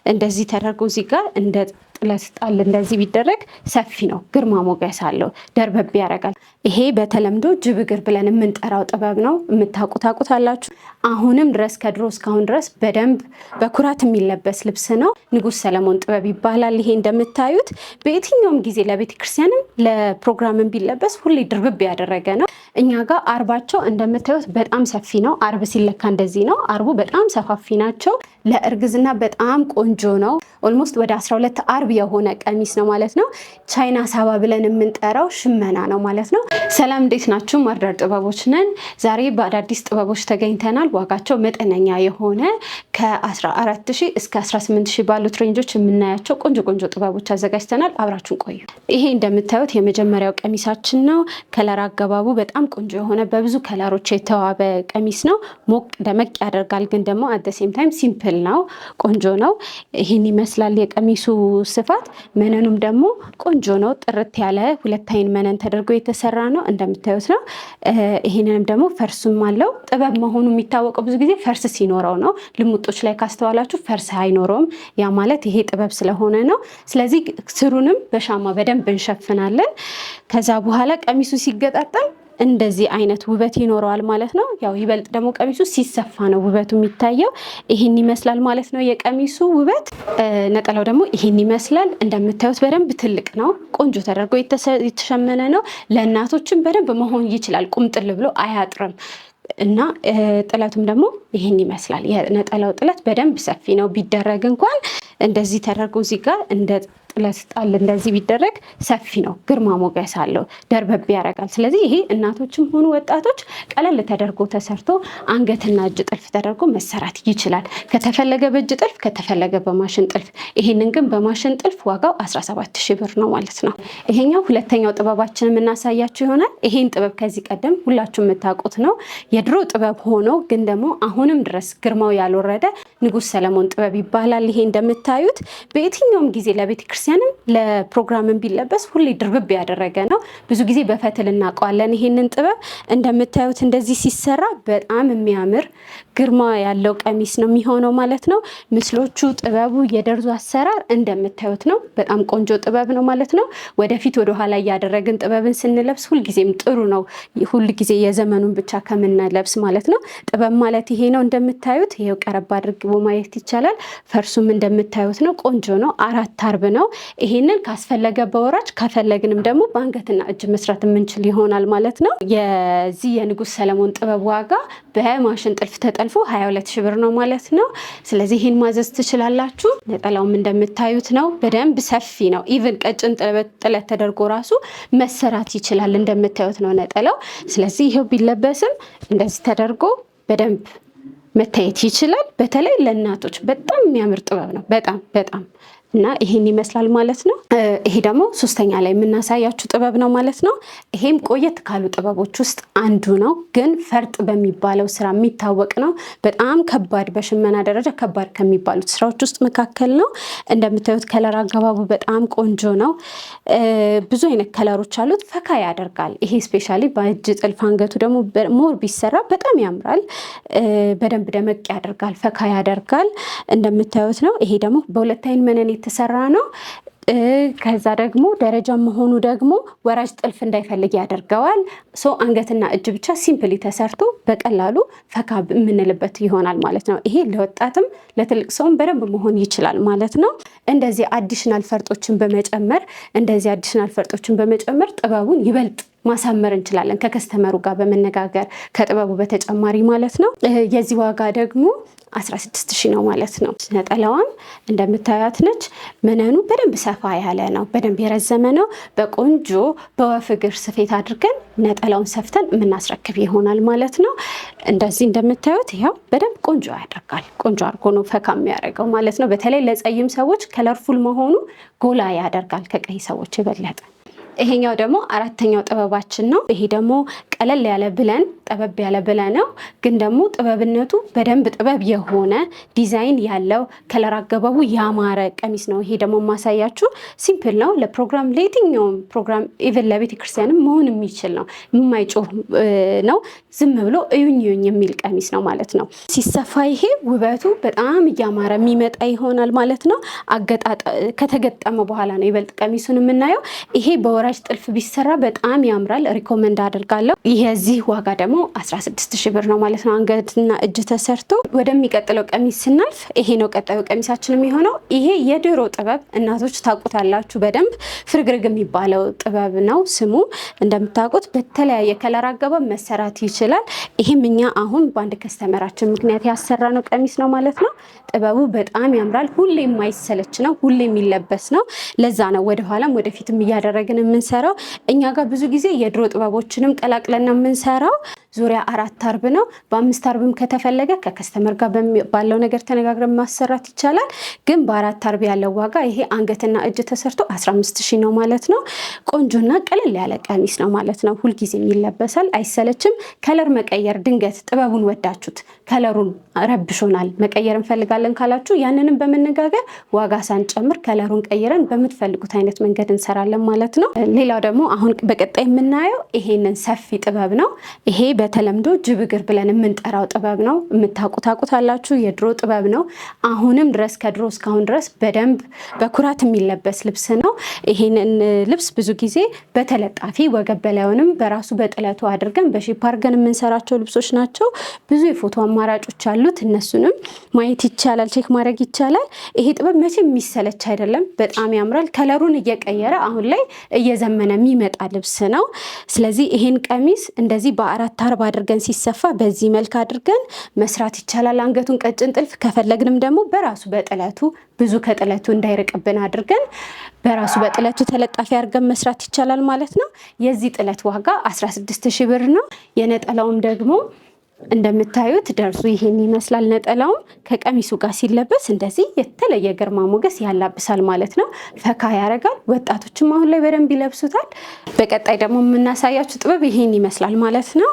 እንደዚህ ተደርጎ እዚህ ጋር እንደ ጥለት ጣል እንደዚህ ቢደረግ ሰፊ ነው፣ ግርማ ሞገስ አለው፣ ደርበብ ያደርጋል። ይሄ በተለምዶ ጅብ እግር ብለን የምንጠራው ጥበብ ነው። ታውቁታላችሁ። አሁንም ድረስ ከድሮ እስካሁን ድረስ በደንብ በኩራት የሚለበስ ልብስ ነው። ንጉስ ሰለሞን ጥበብ ይባላል። ይሄ እንደምታዩት በየትኛውም ጊዜ ለቤተ ክርስቲያንም ለፕሮግራምም ቢለበስ ሁሌ ድርብብ ያደረገ ነው። እኛ ጋር አርባቸው እንደምታዩት በጣም ሰፊ ነው። አርብ ሲለካ እንደዚህ ነው። አርቡ በጣም ሰፋፊ ናቸው። ለእርግዝና በጣም ቆንጆ ነው። ኦልሞስት ወደ 12 አርብ የሆነ ቀሚስ ነው ማለት ነው። ቻይና ሳባ ብለን የምንጠራው ሽመና ነው ማለት ነው። ሰላም እንዴት ናችሁ? ማርዳር ጥበቦች ነን። ዛሬ በአዳዲስ ጥበቦች ተገኝተናል። ዋጋቸው መጠነኛ የሆነ ከ14,000 እስከ 18,000 ባሉት ሬንጆች የምናያቸው ቆንጆ ቆንጆ ጥበቦች አዘጋጅተናል። አብራችሁን ቆዩ። ይሄ እንደምታዩት የመጀመሪያው ቀሚሳችን ነው። ከለር አገባቡ በጣም ቆንጆ የሆነ በብዙ ከለሮች የተዋበ ቀሚስ ነው። ሞቅ ደመቅ ያደርጋል፣ ግን ደግሞ አት ሴም ታይም ሲምፕል ነው። ቆንጆ ነው። ይህን ይመስላል የቀሚሱ ስፋት። መነኑም ደግሞ ቆንጆ ነው። ጥርት ያለ ሁለት አይን መነን ተደርጎ የተሰራ ነው እንደምታዩት ነው። ይህንንም ደግሞ ፈርሱም አለው። ጥበብ መሆኑ የሚታወቀው ብዙ ጊዜ ፈርስ ሲኖረው ነው። ልሙጦች ላይ ካስተዋላችሁ ፈርስ አይኖረውም። ያ ማለት ይሄ ጥበብ ስለሆነ ነው። ስለዚህ ስሩንም በሻማ በደንብ እንሸፍናለን። ከዛ በኋላ ቀሚሱ ሲገጣጠም እንደዚህ አይነት ውበት ይኖረዋል ማለት ነው። ያው ይበልጥ ደግሞ ቀሚሱ ሲሰፋ ነው ውበቱ የሚታየው። ይህን ይመስላል ማለት ነው የቀሚሱ ውበት። ነጠላው ደግሞ ይህን ይመስላል። እንደምታዩት በደንብ ትልቅ ነው። ቆንጆ ተደርጎ የተሸመነ ነው። ለእናቶችም በደንብ መሆን ይችላል። ቁምጥል ብሎ አያጥርም። እና ጥለቱም ደግሞ ይህን ይመስላል። የነጠላው ጥለት በደንብ ሰፊ ነው። ቢደረግ እንኳን እንደዚህ ተደርጎ እዚህ ጋር እንደ ጥለት ጣል እንደዚህ ቢደረግ ሰፊ ነው፣ ግርማ ሞገስ አለው፣ ደርበብ ያደርጋል። ስለዚህ ይሄ እናቶችም ሆኑ ወጣቶች ቀለል ተደርጎ ተሰርቶ አንገትና እጅ ጥልፍ ተደርጎ መሰራት ይችላል። ከተፈለገ በእጅ ጥልፍ፣ ከተፈለገ በማሽን ጥልፍ። ይሄንን ግን በማሽን ጥልፍ ዋጋው 17,000 ብር ነው ማለት ነው። ይሄኛው ሁለተኛው ጥበባችን የምናሳያችሁ ይሆናል። ይሄን ጥበብ ከዚህ ቀደም ሁላችሁ የምታውቁት ነው። የድሮ ጥበብ ሆኖ ግን ደግሞ አሁንም ድረስ ግርማው ያልወረደ ንጉስ ሰለሞን ጥበብ ይባላል። ይሄ እንደምታዩት በየትኛውም ጊዜ ለቤተ ክርስቲያንም ለፕሮግራምም ቢለበስ ሁሌ ድርብብ ያደረገ ነው። ብዙ ጊዜ በፈትል እናውቀዋለን። ይሄንን ጥበብ እንደምታዩት እንደዚህ ሲሰራ በጣም የሚያምር ግርማ ያለው ቀሚስ ነው የሚሆነው ማለት ነው። ምስሎቹ፣ ጥበቡ፣ የደርዙ አሰራር እንደምታዩት ነው። በጣም ቆንጆ ጥበብ ነው ማለት ነው። ወደፊት ወደኋላ እያደረግን ጥበብን ስንለብስ ሁልጊዜም ጥሩ ነው። ሁልጊዜ የዘመኑን ብቻ ከምንለብስ ማለት ነው። ጥበብ ማለት ይሄ ነው። እንደምታዩት ይሄው ቀረብ አድርጎ ማየት ይቻላል። ፈርሱም እንደምታዩት ነው። ቆንጆ ነው። 4 አርብ ነው። ይሄንን ካስፈለገ በወራጅ ካፈለግንም ደግሞ በአንገትና እጅ መስራት የምንችል ይሆናል ማለት ነው። የዚህ የንጉስ ሰለሞን ጥበብ ዋጋ በማሽን ጥልፍ ተጠልፎ 22,000 ብር ነው ማለት ነው። ስለዚህ ይህን ማዘዝ ትችላላችሁ። ነጠላውም እንደምታዩት ነው። በደንብ ሰፊ ነው። ኢቭን ቀጭን ጥለት ተደርጎ ራሱ መሰራት ይችላል። እንደምታዩት ነው ነጠላው። ስለዚህ ይሄው ቢለበስም እንደዚህ ተደርጎ በደንብ መታየት ይችላል። በተለይ ለእናቶች በጣም የሚያምር ጥበብ ነው። በጣም በጣም እና ይሄን ይመስላል ማለት ነው። ይሄ ደግሞ ሶስተኛ ላይ የምናሳያችሁ ጥበብ ነው ማለት ነው። ይሄም ቆየት ካሉ ጥበቦች ውስጥ አንዱ ነው፣ ግን ፈርጥ በሚባለው ስራ የሚታወቅ ነው። በጣም ከባድ፣ በሽመና ደረጃ ከባድ ከሚባሉት ስራዎች ውስጥ መካከል ነው። እንደምታዩት ከለር አገባቡ በጣም ቆንጆ ነው። ብዙ አይነት ከለሮች አሉት። ፈካ ያደርጋል። ይሄ ስፔሻሊ በእጅ ጥልፍ አንገቱ ደግሞ ሞር ቢሰራ በጣም ያምራል። በደንብ ደመቅ ያደርጋል፣ ፈካ ያደርጋል። እንደምታዩት ነው። ይሄ ደግሞ በሁለት አይን መነን የተሰራ ነው። ከዛ ደግሞ ደረጃ መሆኑ ደግሞ ወራጅ ጥልፍ እንዳይፈልግ ያደርገዋል። አንገትና እጅ ብቻ ሲምፕሊ ተሰርቶ በቀላሉ ፈካ የምንልበት ይሆናል ማለት ነው። ይሄ ለወጣትም ለትልቅ ሰውም በደንብ መሆን ይችላል ማለት ነው። እንደዚህ አዲሽናል ፈርጦችን በመጨመር ጥበቡን ይበልጥ ማሳመር እንችላለን፣ ከከስተመሩ ጋር በመነጋገር ከጥበቡ በተጨማሪ ማለት ነው። የዚህ ዋጋ ደግሞ 16,000 ነው ማለት ነው። ነጠላዋም እንደምታዩት ነች። መነኑ በደንብ ሰፋ ያለ ነው፣ በደንብ የረዘመ ነው። በቆንጆ በወፍ እግር ስፌት አድርገን ነጠላውን ሰፍተን የምናስረክብ ይሆናል ማለት ነው። እንደዚህ እንደምታዩት ይኸው በደንብ ቆንጆ ያደርጋል። ቆንጆ አድርጎ ነው ፈካ የሚያደርገው ማለት ነው። በተለይ ለጸይም ሰዎች ከለርፉል መሆኑ ጎላ ያደርጋል ከቀይ ሰዎች የበለጠ። ይሄኛው ደግሞ አራተኛው ጥበባችን ነው። ይሄ ደግሞ ቀለል ያለ ብለን ጠበብ ያለ ብለን ነው፣ ግን ደግሞ ጥበብነቱ በደንብ ጥበብ የሆነ ዲዛይን ያለው ከለር አገባቡ ያማረ ቀሚስ ነው። ይሄ ደግሞ ማሳያችሁ ሲምፕል ነው። ለፕሮግራም ለየትኛውም ፕሮግራም ኢቨን ለቤተ ክርስቲያንም መሆን የሚችል ነው። የማይጮህ ነው። ዝም ብሎ እዩኝ እዩኝ የሚል ቀሚስ ነው ማለት ነው። ሲሰፋ ይሄ ውበቱ በጣም እያማረ የሚመጣ ይሆናል ማለት ነው። ከተገጠመ በኋላ ነው ይበልጥ ቀሚሱን የምናየው። ይሄ በወራጅ ጥልፍ ቢሰራ በጣም ያምራል። ሪኮመንድ አደርጋለሁ። የዚህ ዋጋ ደግሞ 16,000 ብር ነው ማለት ነው። አንገትና እጅ ተሰርቶ ወደሚቀጥለው ቀሚስ ስናልፍ ይሄ ነው ቀጣዩ ቀሚሳችን የሚሆነው። ይሄ የድሮ ጥበብ እናቶች ታውቁታላችሁ በደንብ ፍርግርግ የሚባለው ጥበብ ነው ስሙ። እንደምታውቁት በተለያየ ከለር አገባብ መሰራት ይችላል። ይሄም እኛ አሁን በአንድ ከስተመራችን ምክንያት ያሰራ ነው ቀሚስ ነው ማለት ነው። ጥበቡ በጣም ያምራል። ሁሌ የማይሰለች ነው። ሁሌ የሚለበስ ነው። ለዛ ነው ወደኋላም ወደፊትም እያደረግን የምንሰራው። እኛ ጋር ብዙ ጊዜ የድሮ ጥበቦችንም ቀላቅለን ነው የምንሰራው። ዙሪያ 4 አርብ ነው። በ5 አርብም ከተፈለገ ከከስተመር ጋር ባለው ነገር ተነጋግረን ማሰራት ይቻላል። ግን በ4 አርብ ያለው ዋጋ ይሄ አንገትና እጅ ተሰርቶ 15,000 ነው ማለት ነው። ቆንጆና ቀለል ያለ ቀሚስ ነው ማለት ነው። ሁልጊዜም ይለበሳል፣ አይሰለችም። ከለር መቀየር ድንገት ጥበቡን ወዳችሁት ከለሩን ረብሾናል መቀየር እንፈልጋለን ካላችሁ ያንንም በመነጋገር ዋጋ ሳንጨምር ከለሩን ቀይረን በምትፈልጉት አይነት መንገድ እንሰራለን ማለት ነው። ሌላው ደግሞ አሁን በቀጣይ የምናየው ይሄንን ሰፊ ጥበብ ነው። ይሄ በተለምዶ ጅብግር ብለን የምንጠራው ጥበብ ነው። ታውቁታላችሁ። የድሮ ጥበብ ነው። አሁንም ድረስ ከድሮ እስካሁን ድረስ በደንብ በኩራት የሚለበስ ልብስ ነው። ይሄንን ልብስ ብዙ ጊዜ በተለጣፊ ወገብ በላዩንም በራሱ በጥለቱ አድርገን በሼፕ አድርገን የምንሰራቸው ልብሶች ናቸው። ብዙ የፎቶ አማራጮች አሉት። እነሱንም ማየት ይቻላል፣ ቼክ ማድረግ ይቻላል። ይሄ ጥበብ መቼም የሚሰለች አይደለም። በጣም ያምራል። ከለሩን እየቀየረ አሁን ላይ እየዘመነ የሚመጣ ልብስ ነው። ስለዚህ ይሄን ቀሚስ እንደዚህ በ4 አርብ አድርገን ሲሰፋ በዚህ መልክ አድርገን መስራት ይቻላል። አንገቱን ቀጭን ጥልፍ ከፈለግንም ደግሞ በራሱ በጥለቱ ብዙ ከጥለቱ እንዳይርቅብን አድርገን በራሱ በጥለቱ ተለጣፊ አድርገን መስራት ይቻላል ማለት ነው። የዚህ ጥለት ዋጋ 16,000 ብር ነው። የነጠላውም ደግሞ እንደምታዩት ደርሱ ይሄን ይመስላል። ነጠላውም ከቀሚሱ ጋር ሲለበስ እንደዚህ የተለየ ግርማ ሞገስ ያላብሳል ማለት ነው። ፈካ ያደርጋል። ወጣቶችም አሁን ላይ በደንብ ይለብሱታል። በቀጣይ ደግሞ የምናሳያችሁ ጥበብ ይሄን ይመስላል ማለት ነው።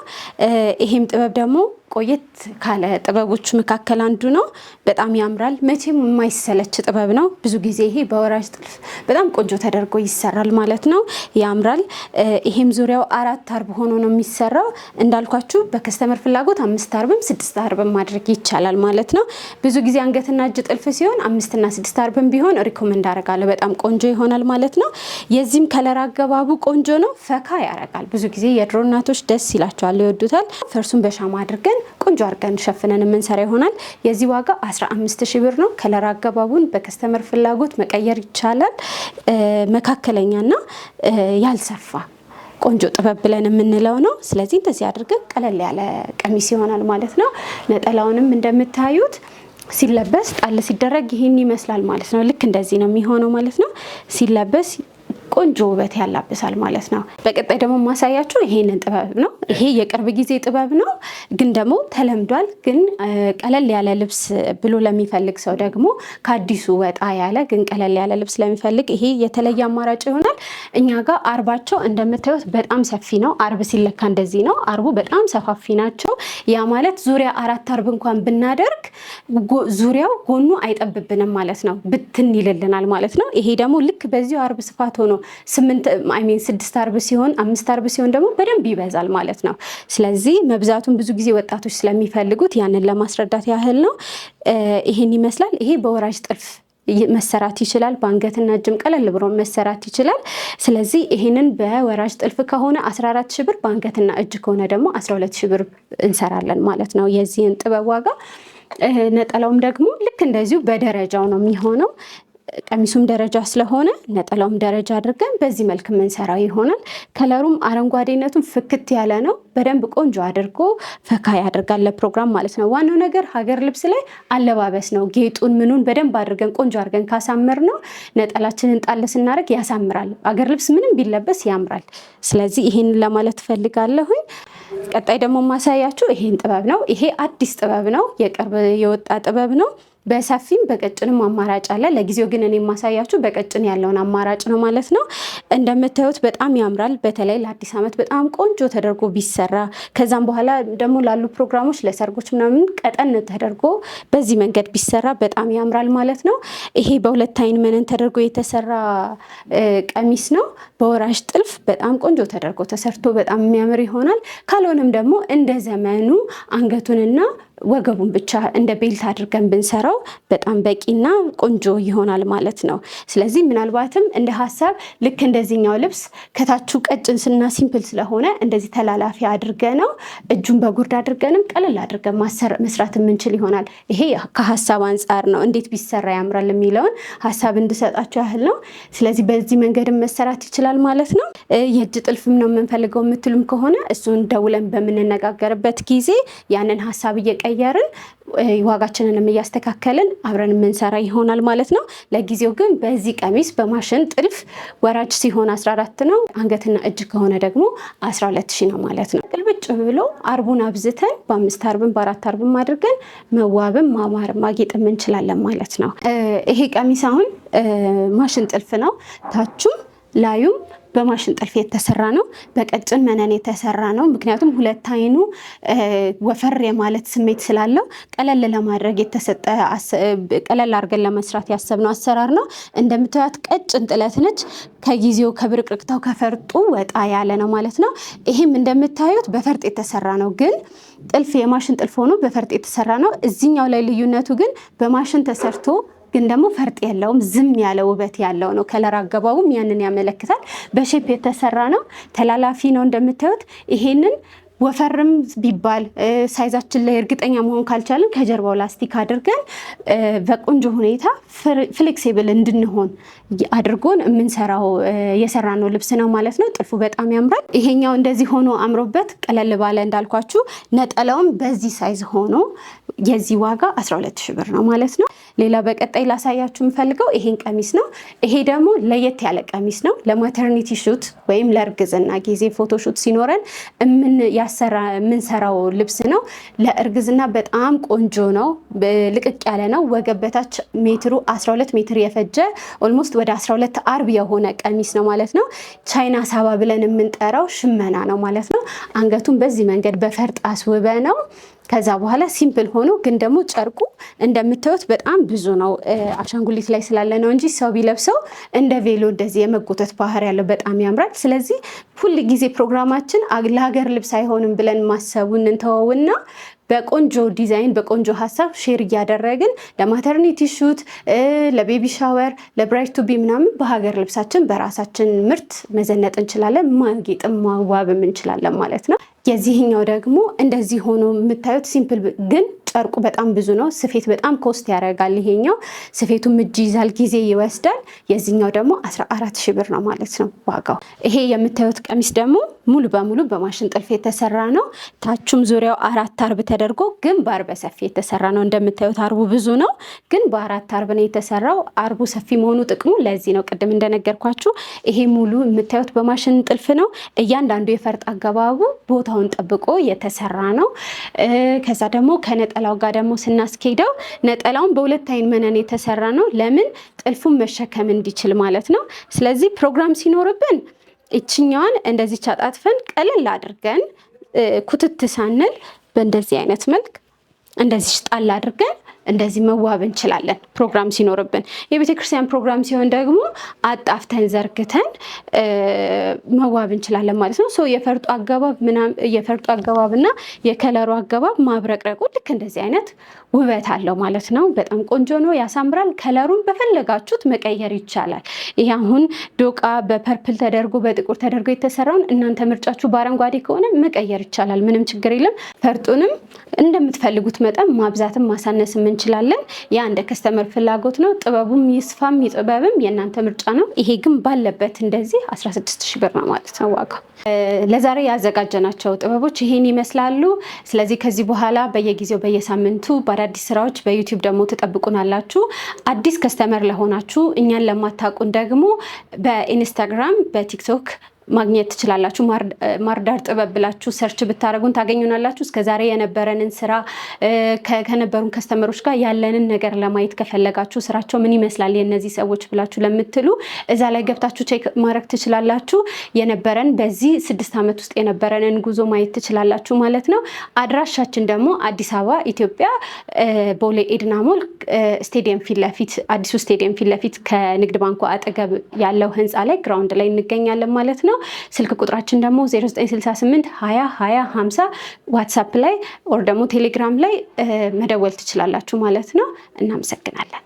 ይሄም ጥበብ ደግሞ ቆየት ካለ ጥበቦች መካከል አንዱ ነው። በጣም ያምራል። መቼም የማይሰለች ጥበብ ነው። ብዙ ጊዜ ይሄ በወራጅ ጥልፍ በጣም ቆንጆ ተደርጎ ይሰራል ማለት ነው። ያምራል። ይሄም ዙሪያው 4 አርብ ሆኖ ነው የሚሰራው። እንዳልኳችሁ በከስተመር ፍላጎት 5 አርብም 6 አርብም ማድረግ ይቻላል ማለት ነው። ብዙ ጊዜ አንገትና እጅ ጥልፍ ሲሆን 5 እና 6 አርብም ቢሆን ሪኮመንድ አደርጋለሁ። በጣም ቆንጆ ይሆናል ማለት ነው። የዚህም ከለር አገባቡ ቆንጆ ነው። ፈካ ያደርጋል። ብዙ ጊዜ የድሮ እናቶች ደስ ይላቸዋል፣ ይወዱታል። ፈርሱን በሻማ አድርገን ቆንጆ አድርገን ሸፍነን የምንሰራ ይሆናል። የዚህ ዋጋ 15,000 ብር ነው። ከለር አገባቡን በከስተመር ፍላጎት መቀየር ይቻላል። መካከለኛና ያልሰፋ ቆንጆ ጥበብ ብለን የምንለው ነው። ስለዚህ እንደዚህ አድርገን ቀለል ያለ ቀሚስ ይሆናል ማለት ነው። ነጠላውንም እንደምታዩት ሲለበስ ጣል ሲደረግ ይሄን ይመስላል ማለት ነው። ልክ እንደዚህ ነው የሚሆነው ማለት ነው። ሲለበስ ቆንጆ ውበት ያላብሳል ማለት ነው። በቀጣይ ደግሞ ማሳያችሁ ይሄንን ጥበብ ነው። ይሄ የቅርብ ጊዜ ጥበብ ነው፣ ግን ደግሞ ተለምዷል። ግን ቀለል ያለ ልብስ ብሎ ለሚፈልግ ሰው ደግሞ ከአዲሱ ወጣ ያለ ግን ቀለል ያለ ልብስ ለሚፈልግ ይሄ የተለየ አማራጭ ይሆናል። እኛ ጋር አርባቸው እንደምታዩት በጣም ሰፊ ነው። አርብ ሲለካ እንደዚህ ነው። አርቡ በጣም ሰፋፊ ናቸው። ያ ማለት ዙሪያ 4 አርብ እንኳን ብናደርግ ዙሪያው ጎኑ አይጠብብንም ማለት ነው። ብትን ይልልናል ማለት ነው። ይሄ ደግሞ ልክ በዚሁ አርብ ስፋት ሆኖ 6 አርብ ሲሆን 5 አርብ ሲሆን ደግሞ በደንብ ይበዛል ማለት ነው። ስለዚህ መብዛቱን ብዙ ጊዜ ወጣቶች ስለሚፈልጉት ያንን ለማስረዳት ያህል ነው። ይሄን ይመስላል። ይሄ በወራጅ ጥልፍ መሰራት ይችላል። በአንገትና እጅም ቀለል ብሎ መሰራት ይችላል። ስለዚህ ይሄንን በወራጅ ጥልፍ ከሆነ 14,000 ብር፣ በአንገትና እጅ ከሆነ ደግሞ 12,000 ብር እንሰራለን ማለት ነው የዚህን ጥበብ ዋጋ። ነጠላውም ደግሞ ልክ እንደዚሁ በደረጃው ነው የሚሆነው። ቀሚሱም ደረጃ ስለሆነ ነጠላውም ደረጃ አድርገን በዚህ መልክ የምንሰራው ይሆናል። ከለሩም አረንጓዴነቱን ፍክት ያለ ነው። በደንብ ቆንጆ አድርጎ ፈካ ያደርጋል ለፕሮግራም ማለት ነው። ዋናው ነገር ሀገር ልብስ ላይ አለባበስ ነው። ጌጡን ምኑን በደንብ አድርገን ቆንጆ አድርገን ካሳምር ነው ነጠላችንን ጣል ስናደርግ ያሳምራል። ሀገር ልብስ ምንም ቢለበስ ያምራል። ስለዚህ ይሄንን ለማለት ፈልጋለሁኝ። ቀጣይ ደግሞ ማሳያችሁ ይሄን ጥበብ ነው። ይሄ አዲስ ጥበብ ነው። የቅርብ የወጣ ጥበብ ነው። በሰፊም በቀጭንም አማራጭ አለ። ለጊዜው ግን እኔ የማሳያችሁ በቀጭን ያለውን አማራጭ ነው ማለት ነው። እንደምታዩት በጣም ያምራል። በተለይ ለአዲስ ዓመት በጣም ቆንጆ ተደርጎ ቢሰራ ከዛም በኋላ ደግሞ ላሉ ፕሮግራሞች ለሰርጎች ምናምን ቀጠን ተደርጎ በዚህ መንገድ ቢሰራ በጣም ያምራል ማለት ነው። ይሄ በሁለት አይን መነን ተደርጎ የተሰራ ቀሚስ ነው። በወራሽ ጥልፍ በጣም ቆንጆ ተደርጎ ተሰርቶ በጣም የሚያምር ይሆናል። ካልሆነም ደግሞ እንደ ዘመኑ አንገቱንና ወገቡን ብቻ እንደ ቤልት አድርገን ብንሰራው በጣም በቂና ቆንጆ ይሆናል ማለት ነው። ስለዚህ ምናልባትም እንደ ሀሳብ ልክ እንደዚህኛው ልብስ ከታቹ ቀጭን ስና ሲምፕል ስለሆነ እንደዚህ ተላላፊ አድርገ ነው እጁን በጉርድ አድርገንም ቀለል አድርገን መስራት የምንችል ይሆናል። ይሄ ከሀሳብ አንጻር ነው፣ እንዴት ቢሰራ ያምራል የሚለውን ሀሳብ እንድሰጣቸው ያህል ነው። ስለዚህ በዚህ መንገድም መሰራት ይችላል ማለት ነው። የእጅ ጥልፍም ነው የምንፈልገው የምትሉም ከሆነ እሱን ደውለን በምንነጋገርበት ጊዜ ያንን ሀሳብ እየቀየርን ዋጋችንንም እያስተካከልን አብረን የምንሰራ ይሆናል ማለት ነው። ለጊዜው ግን በዚህ ቀሚስ በማሽን ጥልፍ ወራጅ ሲሆን 14 ነው፣ አንገትና እጅ ከሆነ ደግሞ 12,000 ነው ማለት ነው። ቅልብጭ ብሎ አርቡን አብዝተን በ5 አርብም በ4 አርብም አድርገን መዋብም ማማርም ማጌጥም እንችላለን ማለት ነው። ይሄ ቀሚስ አሁን ማሽን ጥልፍ ነው። ታቹም ላዩም በማሽን ጥልፍ የተሰራ ነው። በቀጭን መነን የተሰራ ነው። ምክንያቱም ሁለት አይኑ ወፈር የማለት ስሜት ስላለው ቀለል ለማድረግ የተሰጠ ቀለል አድርገን ለመስራት ያሰብነው አሰራር ነው። እንደምታዩት ቀጭን ጥለት ነች። ከጊዜው ከብርቅርቅታው ከፈርጡ ወጣ ያለ ነው ማለት ነው። ይሄም እንደምታዩት በፈርጥ የተሰራ ነው። ግን ጥልፍ የማሽን ጥልፍ ሆኖ በፈርጥ የተሰራ ነው። እዚህኛው ላይ ልዩነቱ ግን በማሽን ተሰርቶ ግን ደግሞ ፈርጥ የለውም፣ ዝም ያለ ውበት ያለው ነው። ከለር አገባቡም ያንን ያመለክታል። በሼፕ የተሰራ ነው። ተላላፊ ነው እንደምታዩት። ይሄንን ወፈርም ቢባል ሳይዛችን ላይ እርግጠኛ መሆን ካልቻለን ከጀርባው ላስቲክ አድርገን በቆንጆ ሁኔታ ፍሌክሲብል እንድንሆን አድርጎን የምንሰራው የሰራነው ልብስ ነው ማለት ነው። ጥልፉ በጣም ያምራል። ይሄኛው እንደዚህ ሆኖ አምሮበት ቀለል ባለ እንዳልኳችሁ ነጠላውም በዚህ ሳይዝ ሆኖ የዚህ ዋጋ 12,000 ብር ነው ማለት ነው። ሌላ በቀጣይ ላሳያችሁ የምፈልገው ይሄን ቀሚስ ነው። ይሄ ደግሞ ለየት ያለ ቀሚስ ነው። ለማተርኒቲ ሹት ወይም ለእርግዝና ጊዜ ፎቶሹት ሲኖረን የምንሰራው ልብስ ነው። ለእርግዝና በጣም ቆንጆ ነው። ልቅቅ ያለ ነው። ወገብ በታች ሜትሩ 12 ሜትር የፈጀ ኦልሞስት ወደ 12 አርብ የሆነ ቀሚስ ነው ማለት ነው። ቻይና ሳባ ብለን የምንጠራው ሽመና ነው ማለት ነው። አንገቱን በዚህ መንገድ በፈርጥ አስውበ ነው። ከዛ በኋላ ሲምፕል ሆኖ ግን ደግሞ ጨርቁ እንደምታዩት በጣም ብዙ ነው። አሻንጉሊት ላይ ስላለ ነው እንጂ ሰው ቢለብሰው እንደ ቬሎ እንደዚህ የመጎተት ባህር ያለው በጣም ያምራል። ስለዚህ ሁል ጊዜ ፕሮግራማችን ለሀገር ልብስ አይሆንም ብለን ማሰቡን እንተወውና በቆንጆ ዲዛይን በቆንጆ ሀሳብ ሼር እያደረግን ለማተርኒቲ ሹት፣ ለቤቢ ሻወር፣ ለብራይድ ቱ ቢ ምናምን በሀገር ልብሳችን በራሳችን ምርት መዘነጥ እንችላለን፣ ማጌጥም ማዋብም እንችላለን ማለት ነው። የዚህኛው ደግሞ እንደዚህ ሆኖ የምታዩት ሲምፕል ግን ጨርቁ በጣም ብዙ ነው። ስፌት በጣም ኮስት ያደርጋል። ይሄኛው ስፌቱም እጅ ይዛል፣ ጊዜ ይወስዳል። የዚህኛው ደግሞ 14,000 ብር ነው ማለት ነው ዋጋው። ይሄ የምታዩት ቀሚስ ደግሞ ሙሉ በሙሉ በማሽን ጥልፍ የተሰራ ነው። ታቹም ዙሪያው 4 አርብ ተደርጎ ግንባር በሰፊ የተሰራ ነው። እንደምታዩት አርቡ ብዙ ነው፣ ግን በ4 አርብ ነው የተሰራው። አርቡ ሰፊ መሆኑ ጥቅሙ ለዚህ ነው። ቅድም እንደነገርኳችሁ ይሄ ሙሉ የምታዩት በማሽን ጥልፍ ነው። እያንዳንዱ የፈርጥ አገባቡ ቦታውን ጠብቆ የተሰራ ነው። ከዛ ደግሞ ከነጠላው ጋር ደግሞ ስናስኬደው ነጠላውን በሁለት አይን መነን የተሰራ ነው። ለምን ጥልፉን መሸከም እንዲችል ማለት ነው። ስለዚህ ፕሮግራም ሲኖርብን እችኛዋን እንደዚህ አጣጥፈን ቀለል አድርገን ኩትት ሳንል በእንደዚህ አይነት መልክ እንደዚህ ጣል አድርገን እንደዚህ መዋብ እንችላለን። ፕሮግራም ሲኖርብን የቤተክርስቲያን ፕሮግራም ሲሆን ደግሞ አጣፍተን ዘርግተን መዋብ እንችላለን ማለት ነው። የፈርጡ አገባብና የከለሩ አገባብ ማብረቅረቁ ልክ እንደዚህ አይነት ውበት አለው ማለት ነው። በጣም ቆንጆ ነው፣ ያሳምራል። ከለሩን በፈለጋችሁት መቀየር ይቻላል። ይሄ አሁን ዶቃ በፐርፕል ተደርጎ በጥቁር ተደርጎ የተሰራውን እናንተ ምርጫችሁ በአረንጓዴ ከሆነ መቀየር ይቻላል፣ ምንም ችግር የለም። ፈርጡንም እንደምትፈልጉት መጠን ማብዛትም ማሳነስም እንችላለን። ያ እንደ ከስተመር ፍላጎት ነው። ጥበቡም ይስፋም ይጥበብም የእናንተ ምርጫ ነው። ይሄ ግን ባለበት እንደዚህ 16,000 ብር ነው ማለት ነው ዋጋ። ለዛሬ ያዘጋጀናቸው ጥበቦች ይሄን ይመስላሉ። ስለዚህ ከዚህ በኋላ በየጊዜው በየሳምንቱ በአዳዲስ ስራዎች በዩቲዩብ ደግሞ ትጠብቁናላችሁ። አዲስ ከስተመር ለሆናችሁ እኛን ለማታውቁን ደግሞ በኢንስታግራም በቲክቶክ ማግኘት ትችላላችሁ። ማርዳር ጥበብ ብላችሁ ሰርች ብታደርጉን ታገኙናላችሁ። እስከዛሬ የነበረንን ስራ ከነበሩን ከስተመሮች ጋር ያለንን ነገር ለማየት ከፈለጋችሁ ስራቸው ምን ይመስላል የነዚህ ሰዎች ብላችሁ ለምትሉ እዛ ላይ ገብታችሁ ቼክ ማድረግ ትችላላችሁ። የነበረን በዚህ 6 ዓመት ውስጥ የነበረንን ጉዞ ማየት ትችላላችሁ ማለት ነው። አድራሻችን ደግሞ አዲስ አበባ ኢትዮጵያ ቦሌ ኤድና ሞል ስቴዲየም ፊት ለፊት አዲሱ ስቴዲየም ፊት ለፊት ከንግድ ባንኩ አጠገብ ያለው ህንፃ ላይ ግራውንድ ላይ እንገኛለን ማለት ነው። ስልክ ቁጥራችን ደግሞ 0968 20 20 50 ዋትሳፕ ላይ ኦር ደግሞ ቴሌግራም ላይ መደወል ትችላላችሁ ማለት ነው። እናመሰግናለን።